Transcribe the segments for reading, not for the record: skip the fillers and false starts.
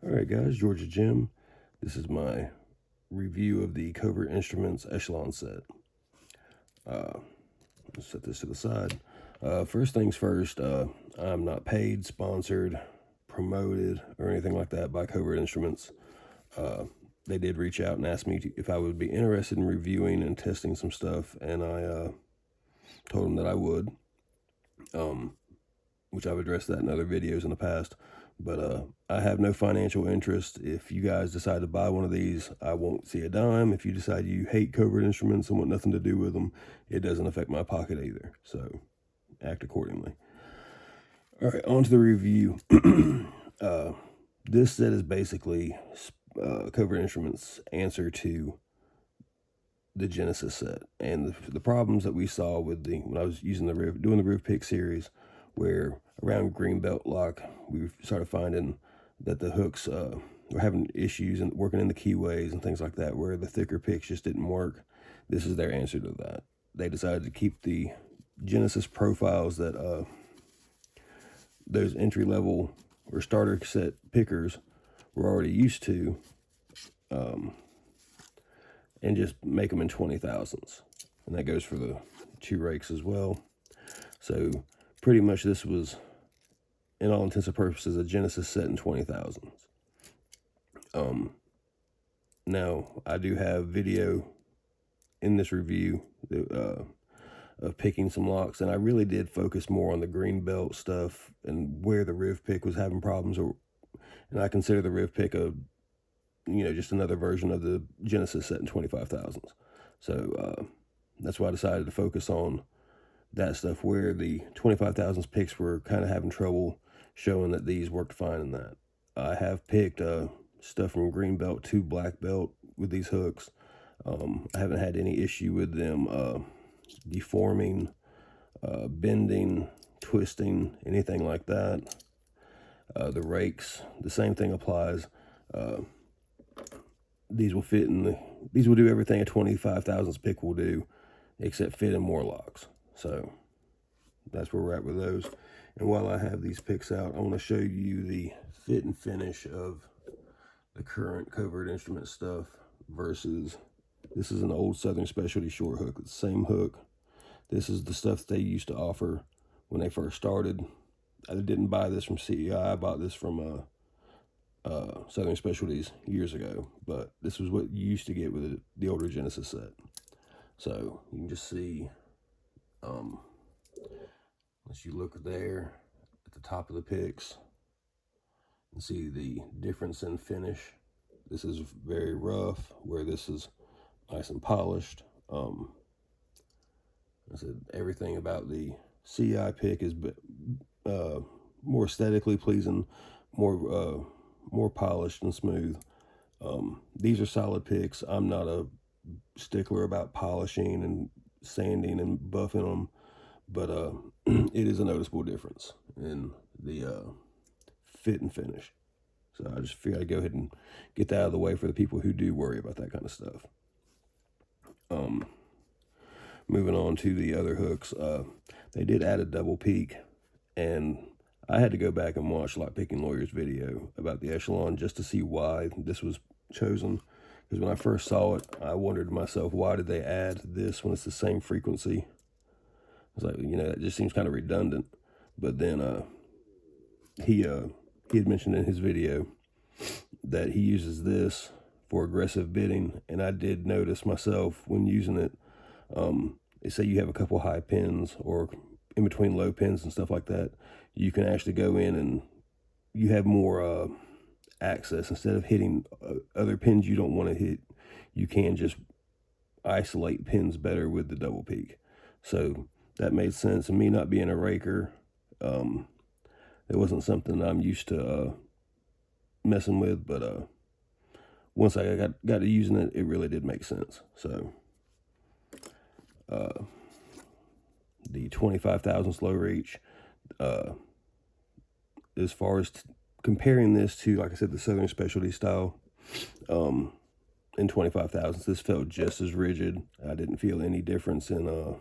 Alright guys, Georgia Jim. This is my review of the Covert Instruments Echelon set. Let's set this to the side. First things first, I'm not paid, sponsored, promoted, or anything like that by Covert Instruments. They did reach out and ask me if I would be interested in reviewing and testing some stuff, and I told them that I would, which I've addressed that in other videos in the past. But I have no financial interest. If you guys decide to buy one of these, I won't see a dime. If you decide you hate Covert Instruments and want nothing to do with them, it doesn't affect my pocket either. So act accordingly. All right, on to the review. This set is basically Covert Instruments' answer to the Genesis set, and the problems that we saw with when I was using doing the roof pick series, where around Greenbelt lock we started finding that the hooks were having issues and working in the keyways and things like that, where the thicker picks just didn't work. This is their answer to that. They decided to keep the Genesis profiles that those entry level or starter set pickers were already used to, and just make them in 20,000s. And that goes for the two rakes as well. So pretty much this was, in all intents and purposes, a Genesis set in 20,000s. Now, I do have video in this review of picking some locks, and I really did focus more on the Greenbelt stuff and where the riv pick was having problems, and I consider the riv pick just another version of the Genesis set in 25,000s. So that's why I decided to focus on that stuff, where the 25,000s picks were kind of having trouble showing that these worked fine in that. I have picked stuff from Greenbelt to Black Belt with these hooks. I haven't had any issue with them deforming, bending, twisting, anything like that. The rakes, the same thing applies. These will fit these will do everything a 25,000s pick will do, except fit in more locks. So that's where we're at with those. And while I have these picks out, I want to show you the fit and finish of the current Covert Instrument stuff versus, this is an old Southern Specialty short hook. It's the same hook. This is the stuff they used to offer when they first started. I didn't buy this from CEI. I bought this from Southern Specialties years ago, but this was what you used to get with the older Genesis set. So you can just see, as you look there at the top of the picks and see the difference in finish. This is very rough, where this is nice and polished. I said everything about the CI pick is more aesthetically pleasing, more polished and smooth. These are solid picks. I'm not a stickler about polishing and sanding and buffing them, but it is a noticeable difference in the fit and finish. So I just figured I'd go ahead and get that out of the way for the people who do worry about that kind of stuff. Moving on to the other hooks, they did add a double peak, and I had to go back and watch Lockpicking Lawyer's video about the Echelon just to see why this was chosen. Because when I first saw it, I wondered to myself, why did they add this when it's the same frequency? I was like, that just seems kind of redundant. But then he had mentioned in his video that he uses this for aggressive bidding, and I did notice myself when using it. They say you have a couple high pins or in between low pins and stuff like that, you can actually go in and you have more access. Instead of hitting other pins you don't want to hit, you can just isolate pins better with the double peak. So that made sense. And me not being a raker, it wasn't something I'm used to messing with, but once I got to using it, it really did make sense. So the 25,000 slow reach, as far as comparing this to, like I said, the Southern Specialty style, in 25,000s, this felt just as rigid. I didn't feel any difference in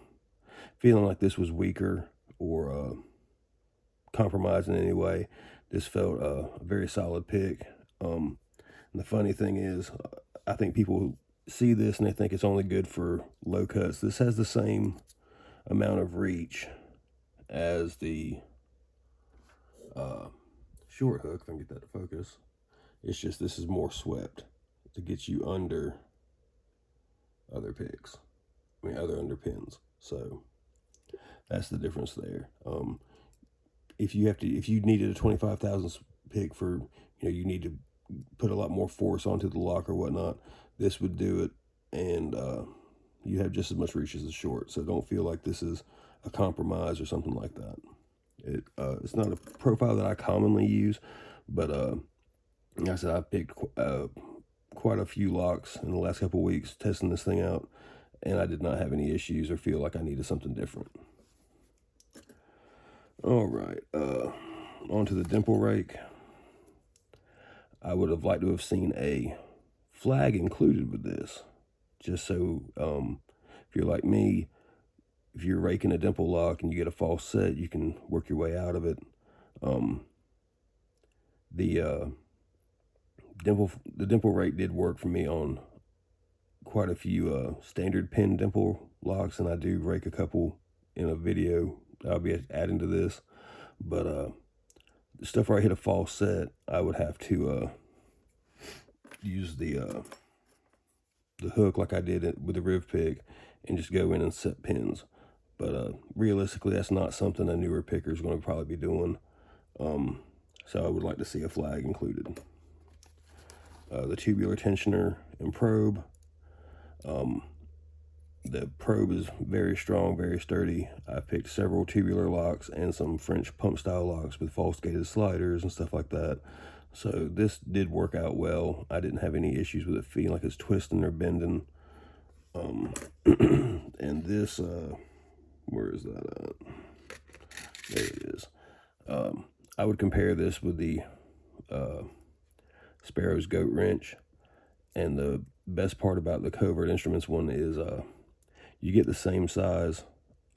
feeling like this was weaker or compromised in any way. This felt a very solid pick. And the funny thing is, I think people see this and they think it's only good for low cuts. This has the same amount of reach as the short hook, if I can get that to focus. It's just this is more swept to get you under other picks. I mean, other underpins. So that's the difference there. If you needed a 25 thousandths pick for, you need to put a lot more force onto the lock or whatnot, this would do it, and you have just as much reach as the short. So don't feel like this is a compromise or something like that. It's not a profile that I commonly use, but like I said, I picked quite a few locks in the last couple of weeks testing this thing out, and I did not have any issues or feel like I needed something different. All right, onto the dimple rake. I would have liked to have seen a flag included with this, just so if you're like me, if you're raking a dimple lock and you get a false set, you can work your way out of it. The dimple rake did work for me on quite a few standard pin dimple locks, and I do rake a couple in a video I'll be adding to this. But the stuff where I hit a false set, I would have to use the hook like I did with the riv pick and just go in and set pins. But realistically, that's not something a newer picker is going to probably be doing. So I would like to see a flag included. The tubular tensioner and probe. The probe is very strong, very sturdy. I picked several tubular locks and some French pump style locks with false gated sliders and stuff like that. So this did work out well. I didn't have any issues with it feeling like it's twisting or bending. And this, where is that at? There it is. I would compare this with the Sparrow's goat wrench. And the best part about the Covert Instruments one is you get the same size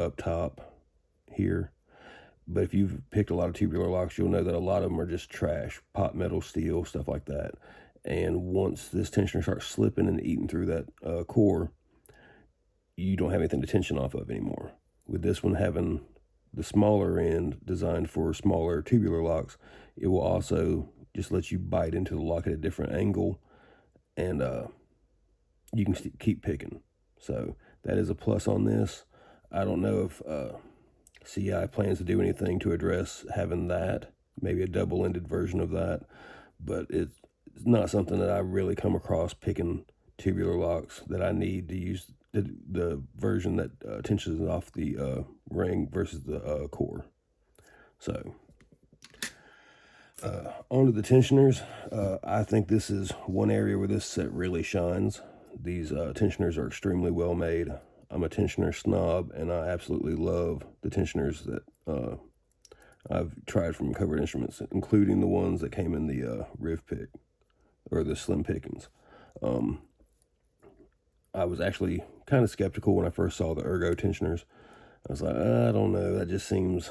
up top here. But if you've picked a lot of tubular locks, you'll know that a lot of them are just trash, pot metal, steel, stuff like that. And once this tensioner starts slipping and eating through that core, you don't have anything to tension off of anymore. With this one having the smaller end designed for smaller tubular locks, it will also just let you bite into the lock at a different angle, and you can keep picking. So that is a plus on this. I don't know if CI plans to do anything to address having that, maybe a double-ended version of that, but it's not something that I really come across picking tubular locks that I need to use the version that tensions off the ring versus the core. So onto the tensioners. I think this is one area where this set really shines. These tensioners are extremely well made. I'm a tensioner snob, and I absolutely love the tensioners that I've tried from Covert Instruments, including the ones that came in the riv pick, or the slim pickings. I was actually kind of skeptical when I first saw the Ergo tensioners. I was like, I don't know, that just seems,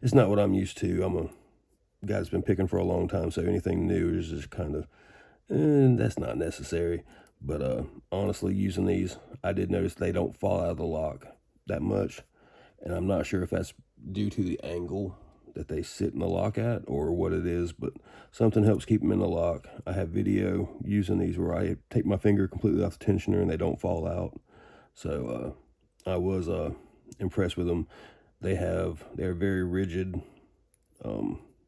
it's not what I'm used to. I'm a guy that's been picking for a long time, so anything new is just kind of, that's not necessary. But honestly, using these, I did notice they don't fall out of the lock that much, and I'm not sure if that's due to the angle that they sit in the lock at or what it is, but something helps keep them in the lock. I have video using these where I take my finger completely off the tensioner and they don't fall out. So I was impressed with them. They're very rigid.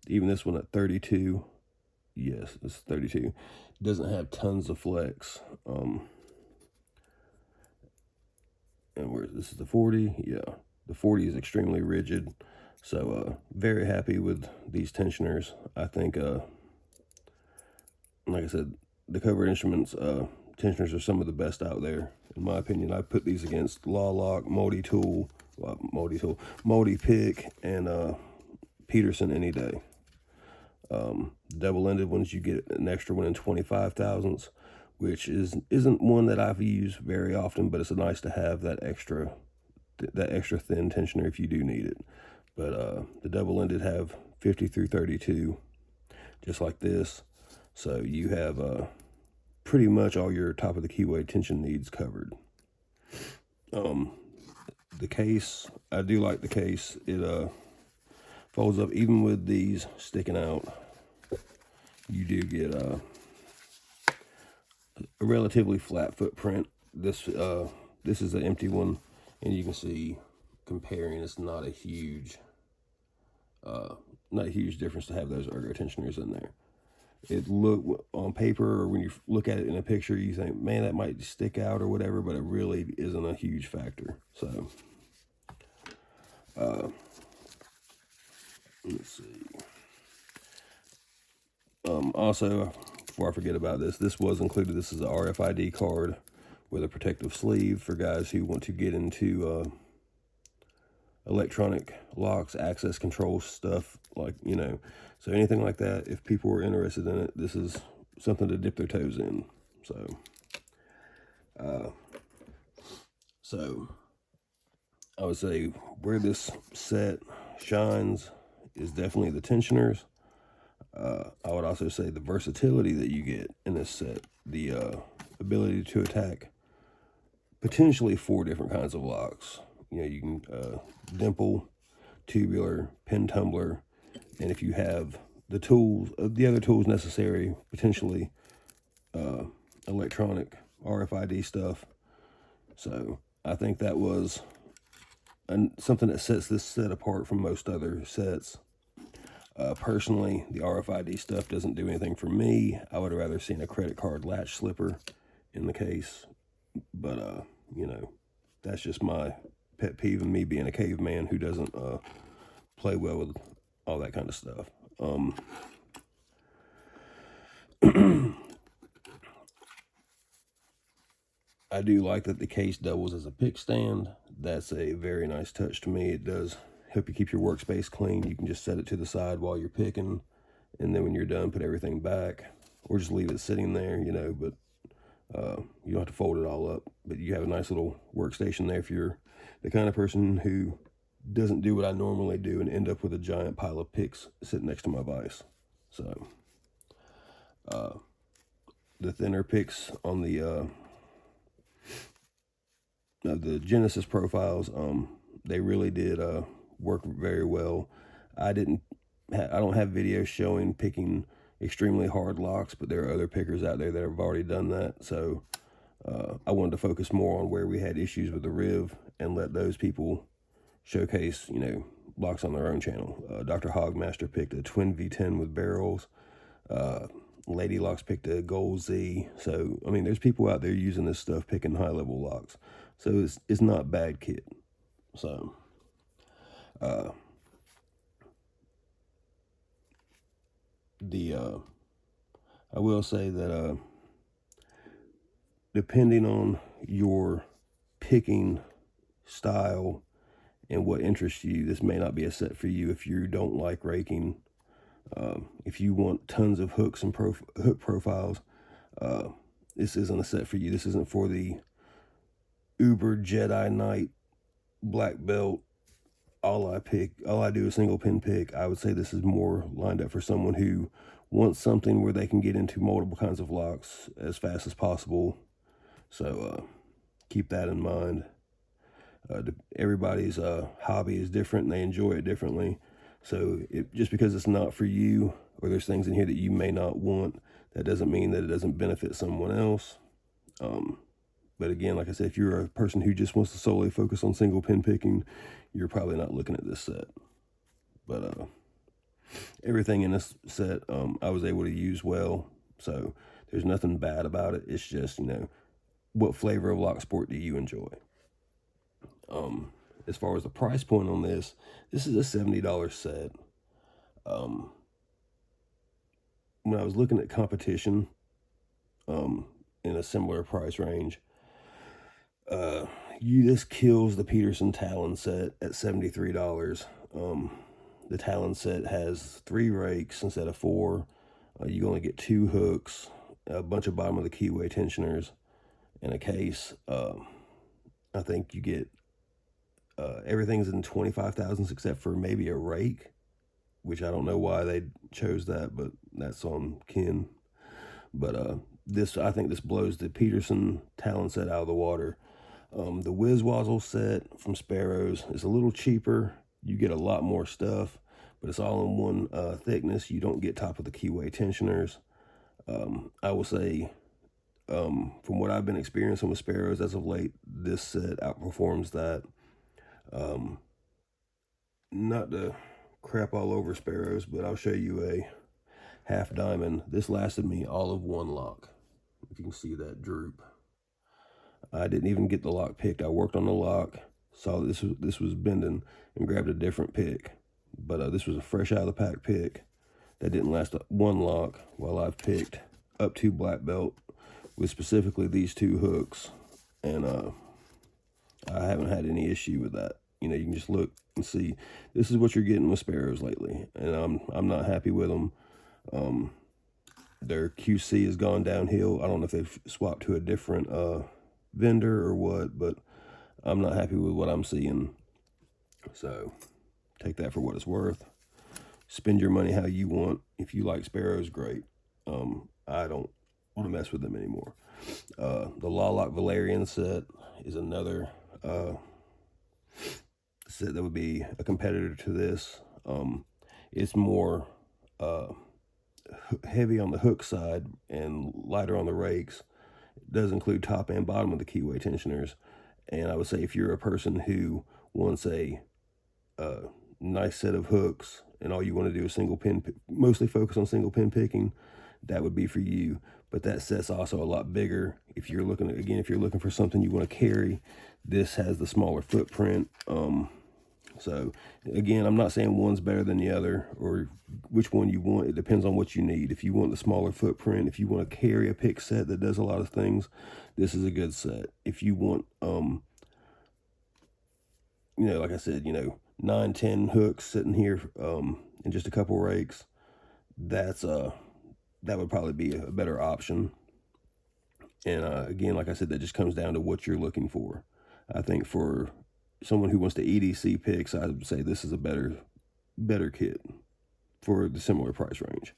Even this one at 32, yes, it's 32, doesn't have tons of flex. And this is the 40, yeah, the 40 is extremely rigid. So very happy with these tensioners. I think like I said, the Covert Instruments tensioners are some of the best out there, in my opinion. I put these against Law Lock, Moldy Pick, and Peterson any day. Double-ended ones, you get an extra one in 25 thousandths, which isn't one that I've used very often, but it's nice to have that extra thin tensioner if you do need it. But the double-ended have 50 through 32. just like this. So you have pretty much all your top of the keyway tension needs covered. The case, I do like the case. It folds up. Even with these sticking out, you do get a relatively flat footprint. This is an empty one, and you can see, comparing, it's not a huge difference to have those ergo tensioners in there. It look on paper, or when you look at it in a picture, you think, man, that might stick out or whatever, but it really isn't a huge factor. So let's see. Also, before I forget about this, this was included. This is a RFID card with a protective sleeve for guys who want to get into electronic locks, access control stuff, like, you know, so anything like that. If people are interested in it, this is something to dip their toes in. So I would say where this set shines is definitely the tensioners. I would also say the versatility that you get in this set, the ability to attack potentially 4 different kinds of locks. You know, you can dimple, tubular, pin tumbler, and if you have the tools, the other tools necessary, potentially electronic RFID stuff. So I think that was something that sets this set apart from most other sets. Personally, the RFID stuff doesn't do anything for me. I would have rather seen a credit card latch slipper in the case, but you know, that's just my pet peeve, and me being a caveman who doesn't play well with all that kind of stuff. I do like that the case doubles as a pick stand. That's a very nice touch to me. It does help you keep your workspace clean. You can just set it to the side while you're picking, and then when you're done, put everything back, or just leave it sitting there, you know, but you don't have to fold it all up. But you have a nice little workstation there if you're the kind of person who doesn't do what I normally do and end up with a giant pile of picks sitting next to my vise. So the thinner picks on the Genesis profiles, they really did work very well. I don't have videos showing picking extremely hard locks, but there are other pickers out there that have already done that. So I wanted to focus more on where we had issues with the Riv and let those people showcase, you know, locks on their own channel. Dr. Hogmaster picked a twin V10 with barrels. Lady Locks picked a Gold Z. So, I mean, there's people out there using this stuff, picking high-level locks. So it's not bad kit. So, I will say that depending on your picking style and what interests you, this may not be a set for you. If you don't like raking, if you want tons of hooks and hook profiles, this isn't a set for you. This isn't for the Uber Jedi Knight black belt. All I do is single pin pick. I would say this is more lined up for someone who wants something where they can get into multiple kinds of locks as fast as possible. So keep that in mind. Everybody's hobby is different and they enjoy it differently. So just because it's not for you, or there's things in here that you may not want, that doesn't mean that it doesn't benefit someone else. But again, like I said, if you're a person who just wants to solely focus on single pin picking, you're probably not looking at this set. But everything in this set I was able to use well, so there's nothing bad about it. It's just, you know, what flavor of lock sport do you enjoy? As far as the price point on this is a $70 set. When I was looking at competition in a similar price range, this kills the Peterson Talon set at $73. The Talon set has 3 rakes instead of 4. You only get 2 hooks, a bunch of bottom of the keyway tensioners, and a case. I think you get everything's in 25 thousandths except for maybe a rake. which I don't know why they chose that, but that's on Ken. But I think this blows the Peterson Talon set out of the water. The Whiz Wazzle set from Sparrows is a little cheaper. You get a lot more stuff, but it's all in one thickness. You don't get top of the keyway tensioners. I will say, from what I've been experiencing with Sparrows as of late, this set outperforms that. Not to crap all over Sparrows, but I'll show you a half diamond. This lasted me all of one lock. If you can see that droop. I didn't even get the lock picked. I worked on the lock, saw this was bending, and grabbed a different pick. But this was a fresh out of the pack pick that didn't last one lock, while I've picked up to black belt with specifically these two hooks, and I haven't had any issue with that. You know, you can just look and see this is what you're getting with Sparrows lately, and I'm not happy with them. Their QC has gone downhill. I don't know if they've swapped to a different vendor or what, but I'm not happy with what I'm seeing. So take that for what it's worth. Spend your money how you want. If you like Sparrows, great. I don't want to mess with them anymore. The Lock Valerian set is another set that would be a competitor to this. It's more heavy on the hook side and lighter on the rakes. It does include top and bottom of the keyway tensioners. And I would say if you're a person who wants a nice set of hooks and all you want to do is single pin, mostly focus on single pin picking, that would be for you. But that set's also a lot bigger. If you're looking, again, if you're looking for something you want to carry, this has the smaller footprint. So again, I'm not saying one's better than the other or which one you want. It depends on what you need. If you want the smaller footprint, if you want to carry a pick set that does a lot of things, this is a good set. If you want, you know, like I said, you know, 9-10 hooks sitting here and just a couple rakes, that would probably be a better option. And again, like I said, that just comes down to what you're looking for. I think for someone who wants to EDC picks, I would say this is a better kit for the similar price range.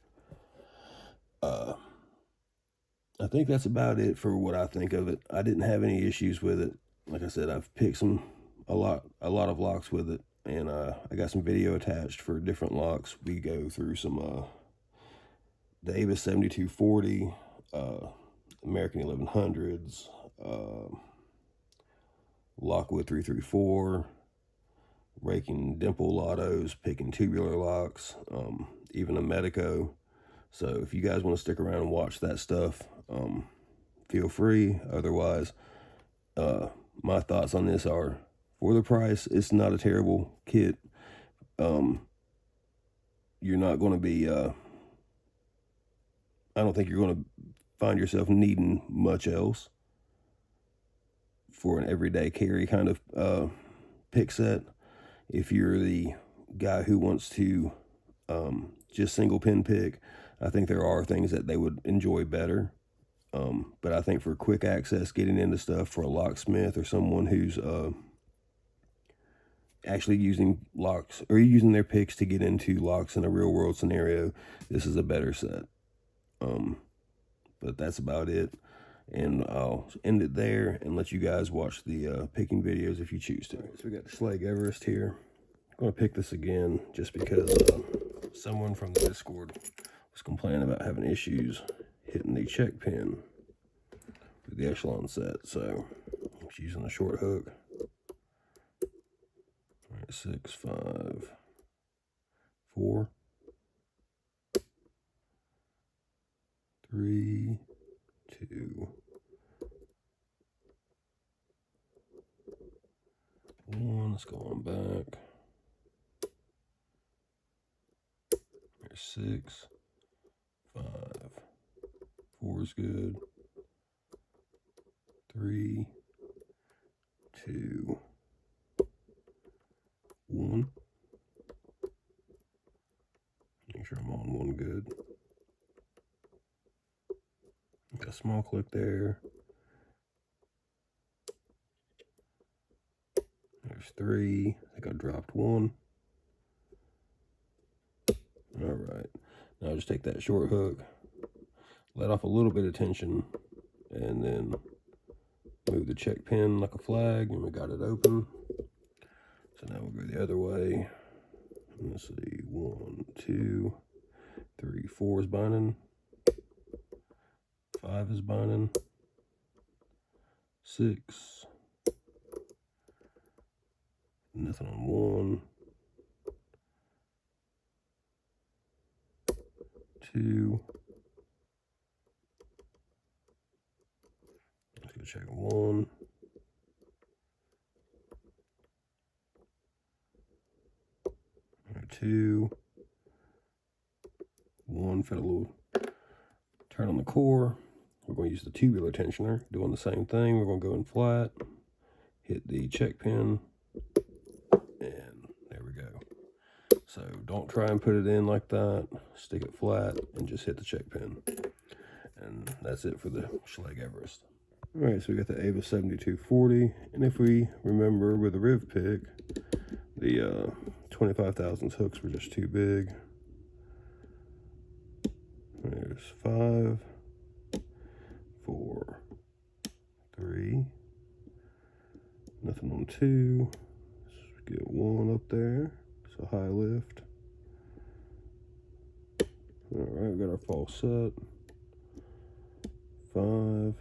I think that's about it for what I think of it. I didn't have any issues with it. Like I said, I've picked a lot of locks with it, and I got some video attached for different locks. We go through some the Avis 7240, American 1100s, Lockwood 334, raking dimple lottos, picking tubular locks, even a Medeco. So if you guys want to stick around and watch that stuff, feel free. Otherwise, my thoughts on this are, for the price, it's not a terrible kit. You're not going to be, I don't think you're going to find yourself needing much else for an everyday carry kind of pick set. If you're the guy who wants to just single pin pick, I think there are things that they would enjoy better. But I think for quick access, getting into stuff for a locksmith or someone who's actually using locks or using their picks to get into locks in a real world scenario, this is a better set. But that's about it. And I'll end it there and let you guys watch the picking videos if you choose to. So we got the Schlage Everest here. I'm going to pick this again just because someone from the Discord was complaining about having issues hitting the check pin with the Echelon set. So I'm just using a short hook. All right, 6, 5, 4, 3, 2, 1. Let's go on back. There's 6, 5, 4 is good. 3, 2, 1. Make sure I'm on one good. Got a small click there. There's 3. I think I dropped 1. All right, now just take that short hook, let off a little bit of tension, and then move the check pin like a flag, and we got it open. So now we'll go the other way. Let's see, 1, 2, 3, 4 is binding, 5 is binding, 6, nothing on 1, 2, let's go check 1, 2, 1, fit a little turn on the core. We're going to use the tubular tensioner, doing the same thing. We're going to go in flat, hit the check pin, and there we go. So don't try and put it in like that. Stick it flat and just hit the check pin. And that's it for the Schlage Everest. All right, so we got the Ava 7240. And if we remember with the riv pick, the 25 thousandths hooks were just too big. There's 5, 4, 3, nothing on 2. Let's get 1 up there. It's a high lift. All right, we got our false set. 5.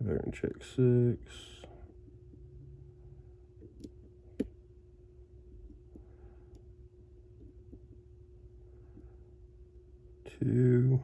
There and check 6. 2.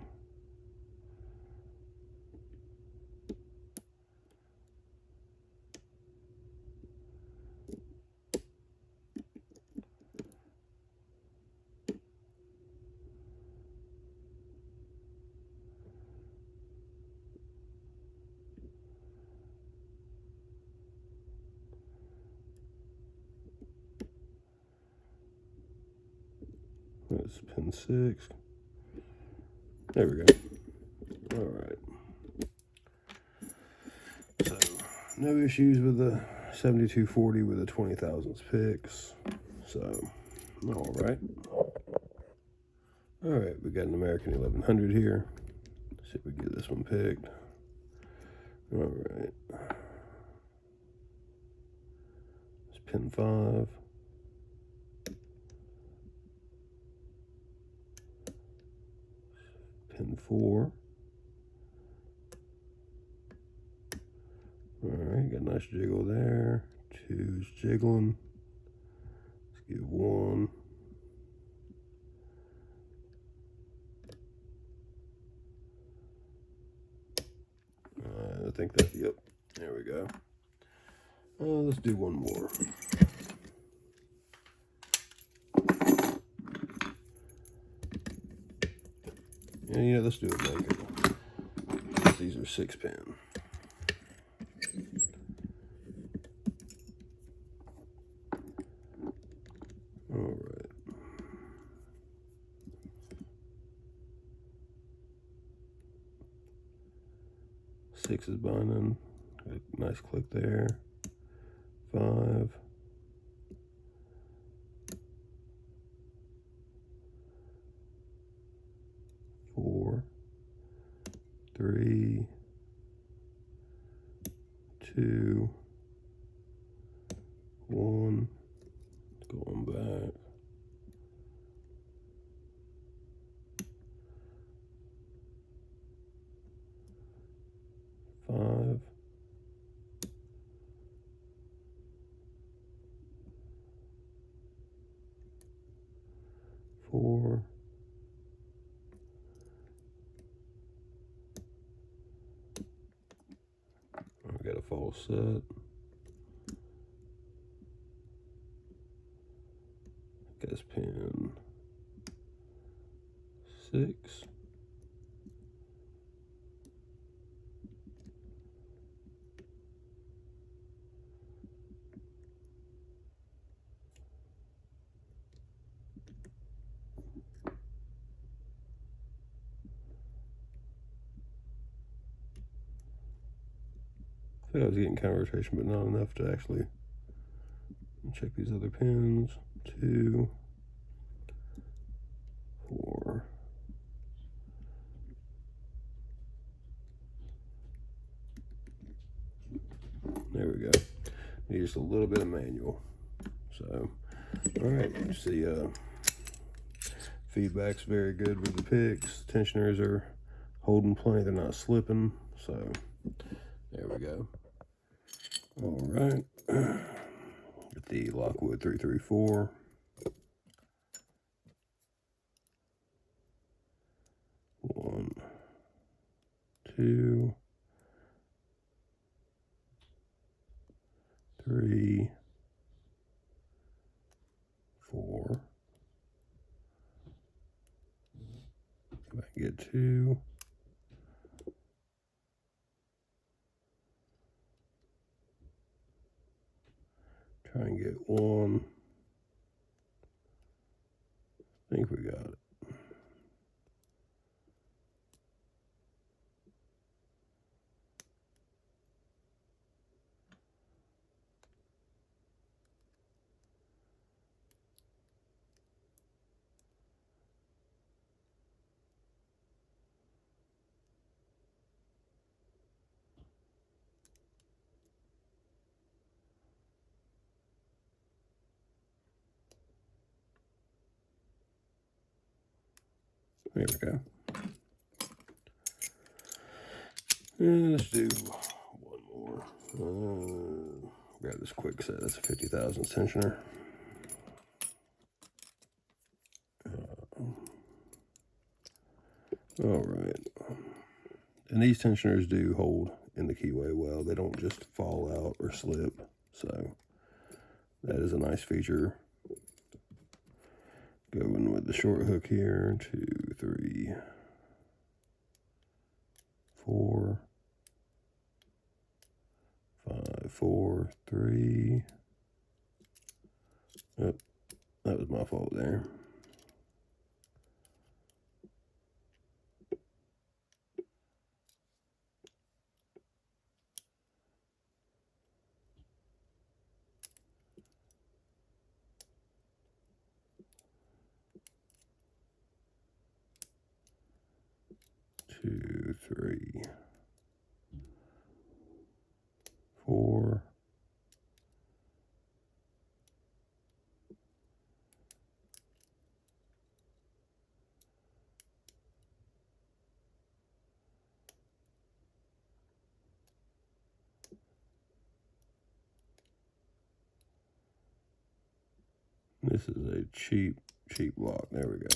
That's pin 6. There we go. All right. So no issues with the 7240 with the 20 thousandths picks. So all right. All right, we got an American 1100 here. Let's see if we get this one picked. All right. It's pin 5. Pin 4. All right, got a nice jiggle there. 2's jiggling. Let's get 1. I think that, yep, there we go. Let's do one more. And yeah, let's do it naked. These are 6 pin. All right. 6 is binding. Got a nice click there. 5. 4. 3. 2. 1. Going back. 5. 4. I got a false set. Guess pin 6. I think I was getting counter rotation, but not enough to actually check these other pins. 2, 4. There we go. Need just a little bit of manual. So, all right, you see, feedback's very good with the picks. Tensioners are holding plenty, they're not slipping. So, there we go. All right, get the Lockwood 334. One, 2, 3, 4. If I can get 2. Try and get 1. I think we got it. There we go. And let's do one more. Grab this quick set. That's a 50,000 tensioner. All right. And these tensioners do hold in the keyway well. They don't just fall out or slip. So that is a nice feature. Going with the short hook here. 2, 3, 4, 5, 4, 3. Oh, that was my fault there. Two, 3, 4. This is a cheap lock. There we go.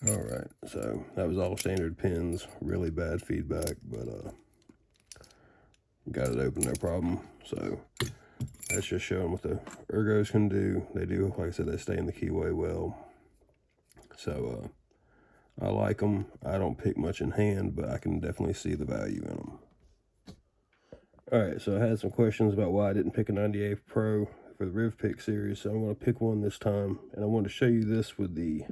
All right, so that was all standard pins. Really bad feedback, but got it open, no problem. So that's just showing what the Ergos can do. They do, like I said, they stay in the keyway well. So I like them. I don't pick much in hand, but I can definitely see the value in them. All right, so I had some questions about why I didn't pick a 98 Pro for the Riv Pick series, so I'm going to pick one this time. And I want to show you this with the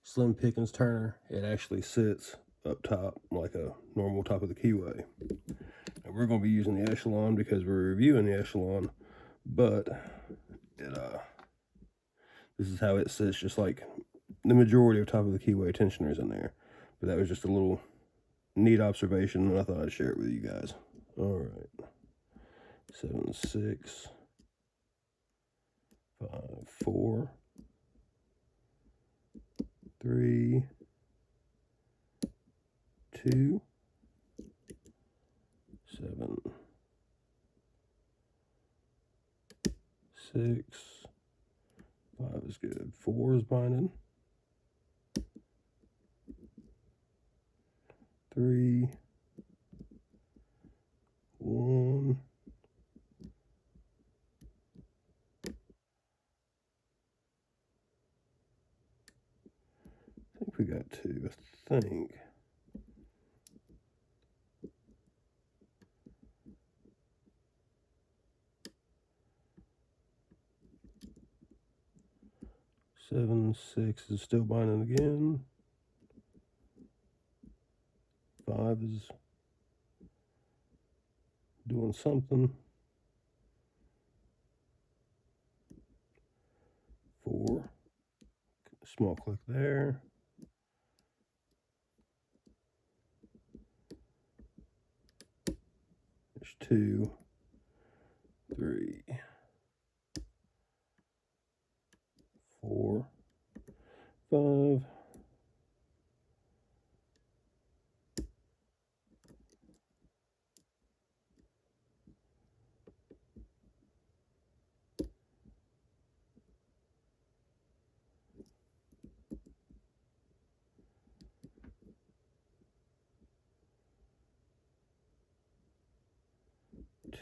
Slim Pickens turner. It actually sits up top like a normal top of the keyway. And we're going to be using the Echelon because we're reviewing the Echelon, but this is how it sits, just like the majority of top of the keyway tensioners in there. But that was just a little neat observation, and I thought I'd share it with you guys. All right, 7, 6, 5, 4, 3, 2, 7, 6, 5 is good. 4 is binding. 3, 1. I think we got 2. I think. Seven, 6 is still binding again. 5 is doing something. 4. Small click there. There's 2, 3, 4, 5.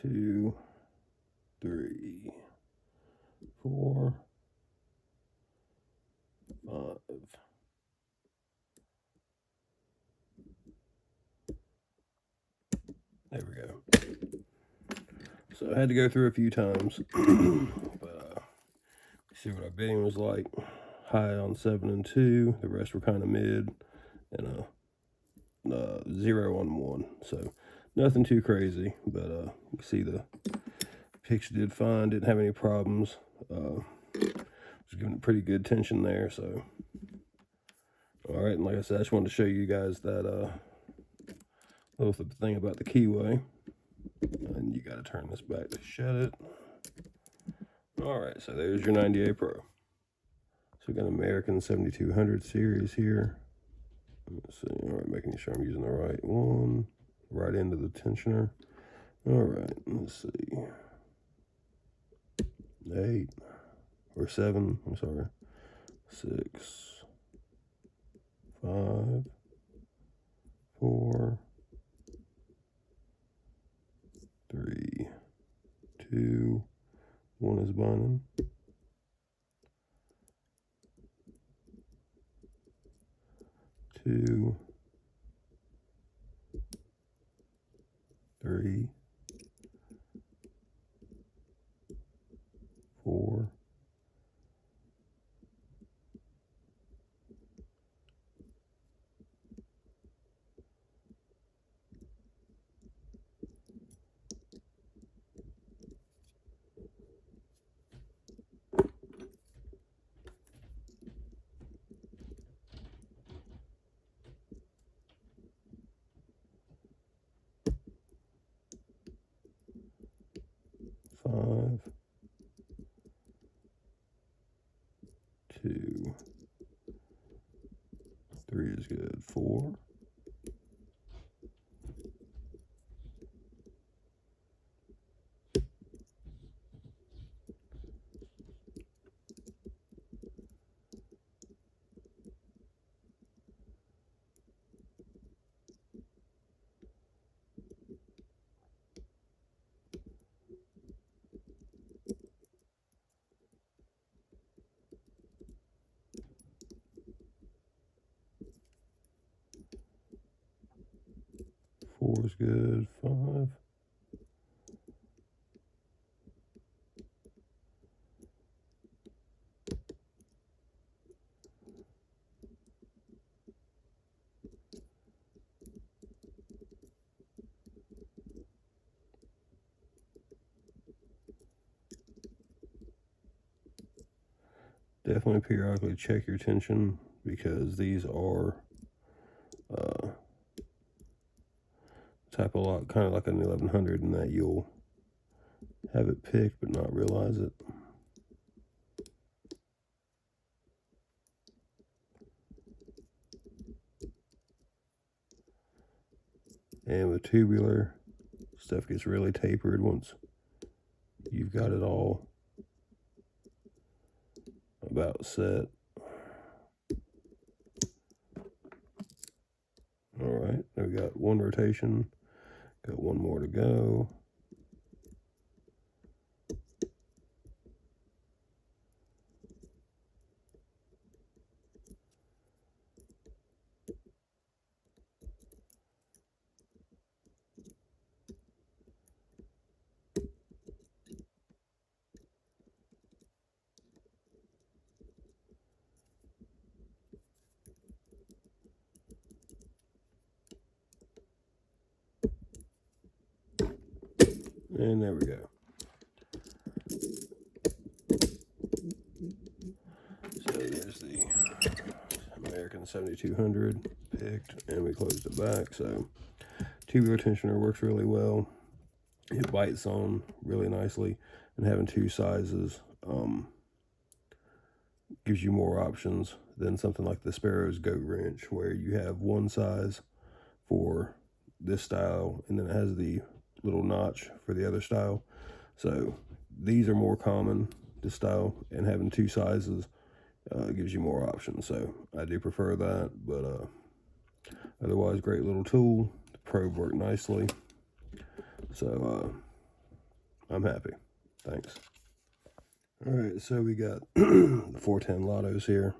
2, 3, 4, 5. There we go. So I had to go through a few times, but see what our bidding was like. High on 7 and 2. The rest were kind of mid, and 0 on 1. So nothing too crazy, but you see the picks did fine. Didn't have any problems. Was giving it pretty good tension there. So all right, and like I said, I just wanted to show you guys that little thing about the keyway. And you got to turn this back to shed it. All right, so there's your 90A Pro. So we got American 7200 series here. Let's see. All right, making sure I'm using the right one. Right into the tensioner. All right, let's see. 8 or 7. I'm sorry. 6, 5, 4, 3, 2, 1 is binding. 2, 3, 4, 5, 2, 3 is good. 4, 4 is good. 5, definitely periodically check your tension, because these are type of lock, kind of like an 1100, in that you'll have it picked but not realize it. And with tubular, stuff gets really tapered once you've got it all about set. All right, we got 1 rotation, got 1 more to go. And there we go. So there's the American 7200 picked, and we closed it back. So tubular tensioner works really well. It bites on really nicely, and having two sizes gives you more options than something like the Sparrow's goat wrench, where you have one size for this style and then it has the little notch for the other style. So these are more common, this style, and having two sizes gives you more options. So I do prefer that, but otherwise great little tool. The probe worked nicely, so I'm happy. Thanks. All right, so we got the 410 Lottos here.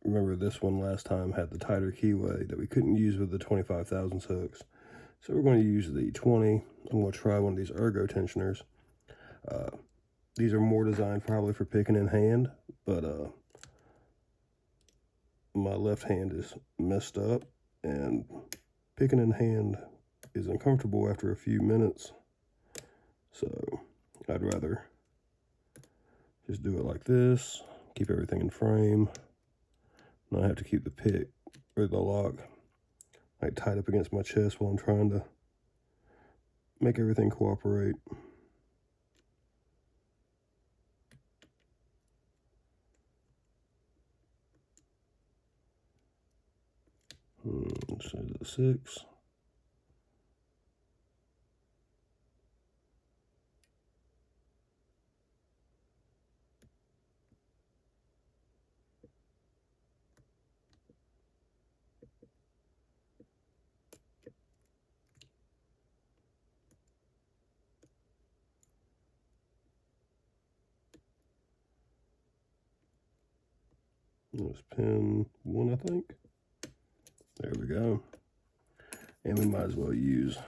Remember this one last time had the tighter keyway that we couldn't use with the 25 thousandths hooks. So we're going to use the 20. I'm going to try one of these Ergo tensioners. These are more designed probably for picking in hand, but my left hand is messed up, and picking in hand is uncomfortable after a few minutes. So I'd rather just do it like this, keep everything in frame, not have to keep the pick or the lock like tied up against my chest while I'm trying to make everything cooperate. So the 6. That's pin 1, I think. There we go. And we might as well use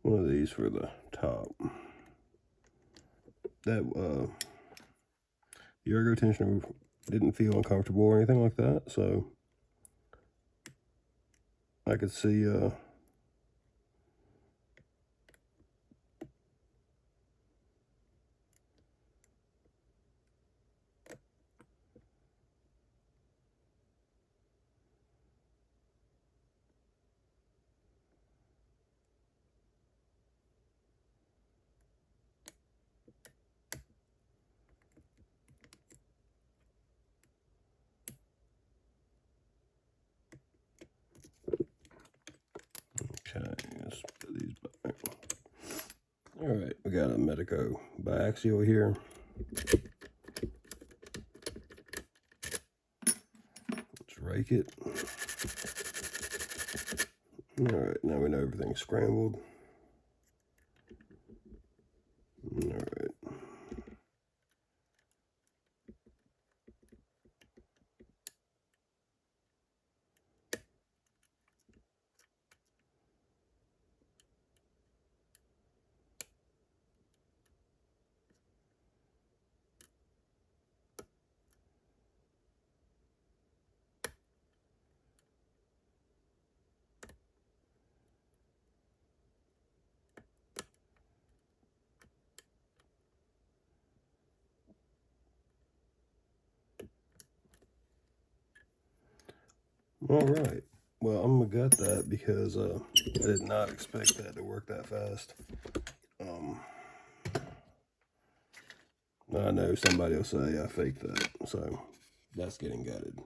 one of these for the top. That the Ergo tensioner didn't feel uncomfortable or anything like that, so I could see okay, let's put these back. All right, we got a Medeco Biaxial here. Let's rake it. All right, now we know everything's scrambled. All right. All right. Well, I'm gonna gut that because I did not expect that to work that fast. I know somebody will say I faked that, so that's getting gutted.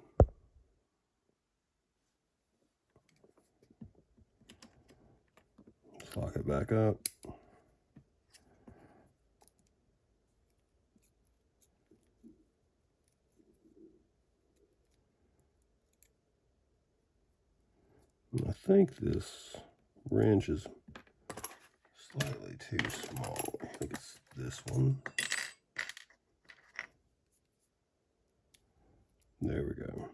Let's lock it back up. I think this wrench is slightly too small. I think it's this one. There we go.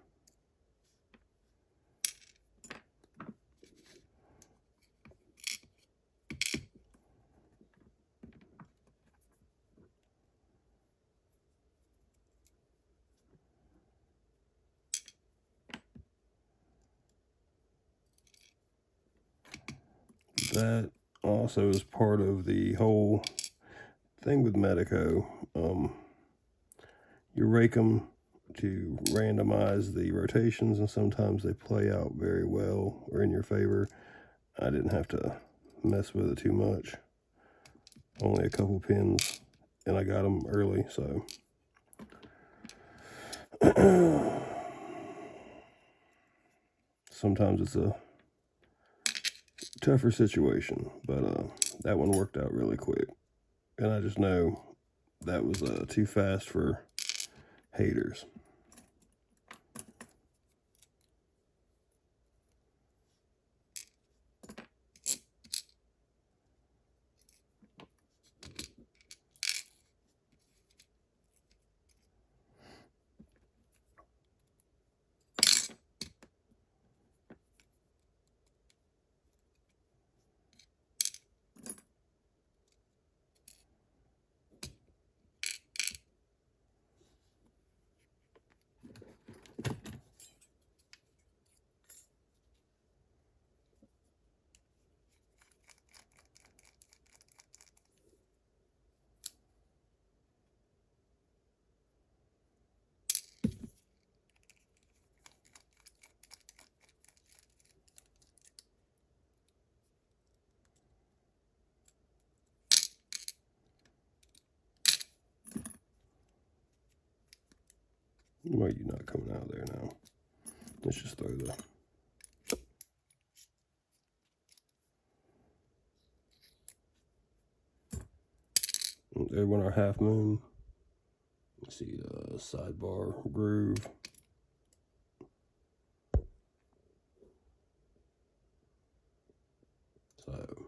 that also is part of the whole thing with Medeco. You rake them to randomize the rotations, and sometimes they play out very well or in your favor. I didn't have to mess with it too much. Only a couple pins, and I got them early, so. Sometimes it's a tougher situation, but that one worked out really quick. And I just know that was too fast for haters. Why are you not coming out of there now? Let's just throw the... There went our half moon. Let's see the sidebar groove. So,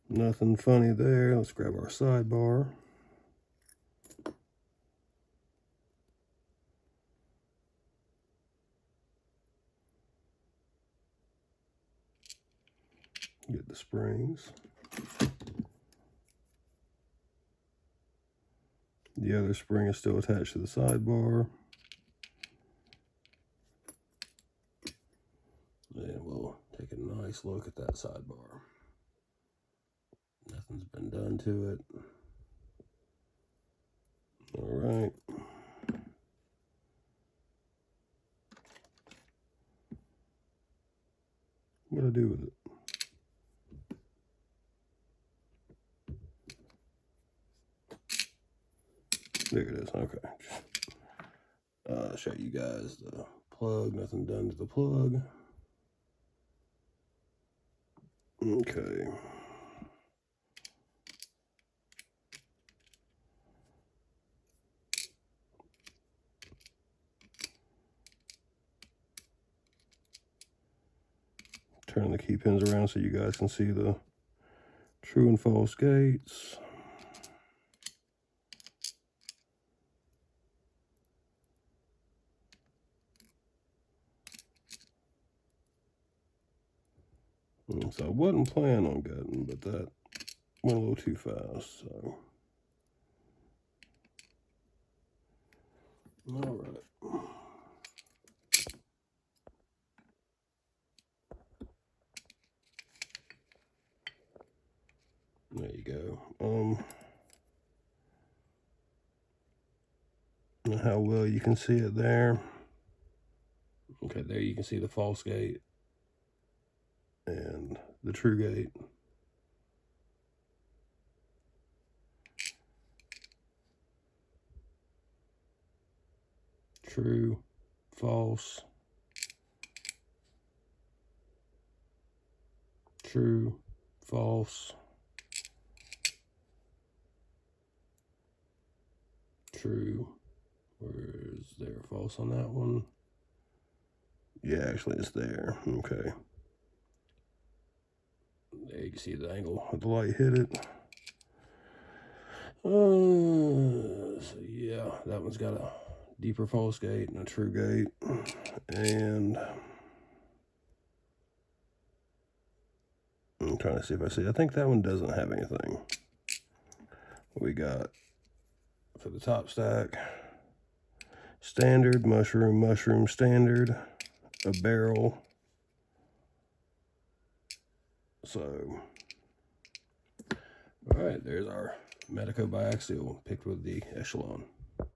nothing funny there. Let's grab our sidebar. Get the springs. The other spring is still attached to the sidebar. And we'll take a nice look at that sidebar. Nothing's been done to it. All right. What do I do with it? There it is. Okay. Show you guys the plug. Nothing done to the plug. Okay. Turn the key pins around so you guys can see the true and false gates. So I wasn't planning on gutting, but that went a little too fast, so. All right. There you go. How well you can see it there. Okay, there you can see the false gate and the true gate. True, false, true, false, true. Where's there false on that one? Yeah, actually it's there. Okay. There you can see the angle of the light hit it. So yeah, that one's got a deeper false gate and a true gate. And I'm trying to see if I see. I think that one doesn't have anything. We got for the top stack, standard, mushroom, mushroom, standard, a barrel, So, all right, there's our Medeco Biaxial picked with the Echelon.